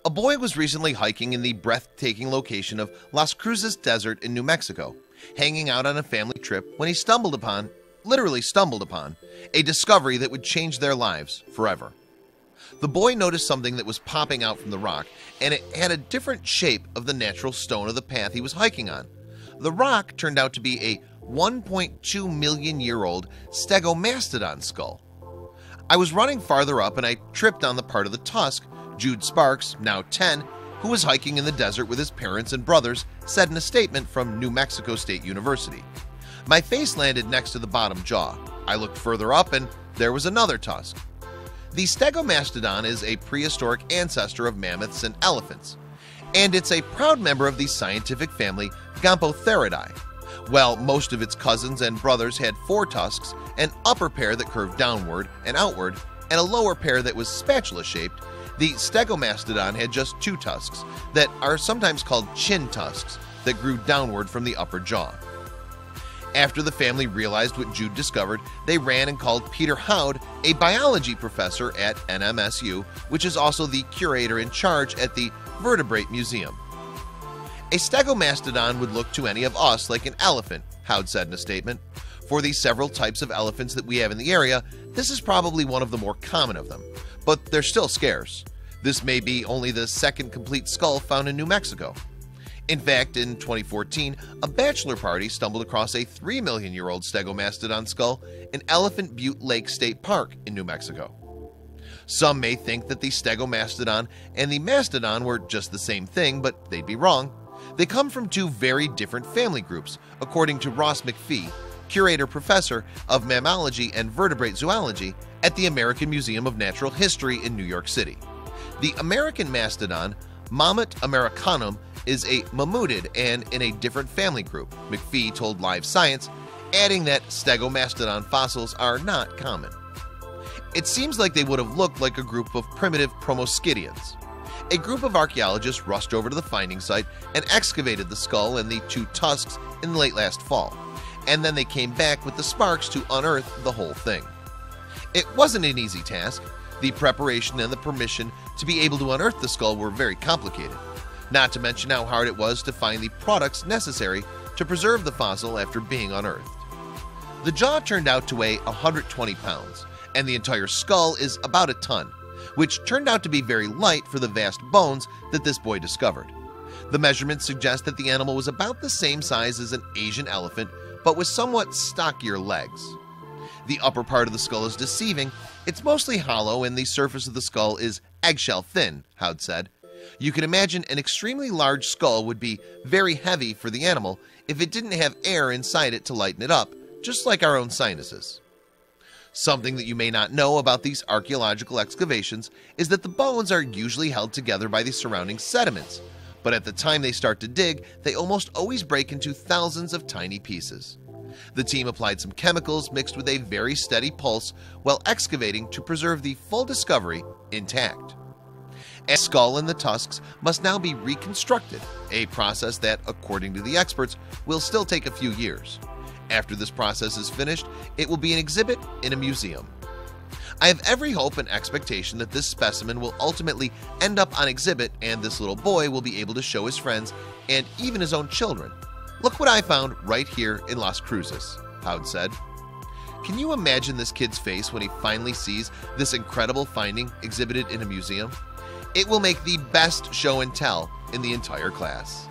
A boy was recently hiking in the breathtaking location of Las Cruces Desert in New Mexico, hanging out on a family trip when he literally stumbled upon, a discovery that would change their lives forever. The boy noticed something that was popping out from the rock, and it had a different shape of the natural stone of the path he was hiking on. The rock turned out to be a 1.2 million year old Stegomastodon skull. I was running farther up and I tripped on the part of the tusk Jude Sparks, now 10, who was hiking in the desert with his parents and brothers, said in a statement from New Mexico State University. My face landed next to the bottom jaw. I looked further up and there was another tusk. The Stegomastodon is a prehistoric ancestor of mammoths and elephants, and it's a proud member of the scientific family Gompotheridae. While most of its cousins and brothers had 4 tusks, an upper pair that curved downward and outward, and a lower pair that was spatula-shaped, the Stegomastodon had just 2 tusks that are sometimes called chin tusks that grew downward from the upper jaw. After the family realized what Jude discovered, they ran and called Peter Howd, a biology professor at NMSU, which is also the curator in charge at the Vertebrate Museum. A Stegomastodon would look to any of us like an elephant, Howd said in a statement. For the several types of elephants that we have in the area, this is probably one of the more common of them, but they're still scarce. This may be only the second complete skull found in New Mexico. In fact, in 2014, a bachelor party stumbled across a 3 million year old Stegomastodon skull in Elephant Butte Lake State Park in New Mexico. Some may think that the Stegomastodon and the mastodon were just the same thing, but they'd be wrong. They come from 2 very different family groups, according to Ross McPhee, curator professor of mammalogy and vertebrate zoology at the American Museum of Natural History in New York City. The American mastodon, Mammut americanum, is a mammutid and in a different family group, McPhee told Live Science, adding that Stegomastodon fossils are not common. It seems like they would have looked like a group of primitive Proboscideans. A group of archaeologists rushed over to the finding site and excavated the skull and the 2 tusks in late last fall, and then they came back with the Sparks to unearth the whole thing. It wasn't an easy task. The preparation and the permission to be able to unearth the skull were very complicated, not to mention how hard it was to find the products necessary to preserve the fossil after being unearthed. The jaw turned out to weigh 120 pounds, and the entire skull is about a ton, which turned out to be very light for the vast bones that this boy discovered. The measurements suggest that the animal was about the same size as an Asian elephant, but with somewhat stockier legs. The upper part of the skull is deceiving. It's mostly hollow and the surface of the skull is eggshell thin, Howd said. You can imagine an extremely large skull would be very heavy for the animal if it didn't have air inside it to lighten it up, just like our own sinuses. Something that you may not know about these archaeological excavations is that the bones are usually held together by the surrounding sediments, but at the time they start to dig, they almost always break into thousands of tiny pieces. The team applied some chemicals mixed with a very steady pulse while excavating to preserve the full discovery intact. The skull and the tusks must now be reconstructed, a process that, according to the experts, will still take a few years. After this process is finished, it will be an exhibit in a museum. I have every hope and expectation that this specimen will ultimately end up on exhibit and this little boy will be able to show his friends and even his own children. Look what I found right here in Las Cruces, Howd said. Can you imagine this kid's face when he finally sees this incredible finding exhibited in a museum? It will make the best show and tell in the entire class.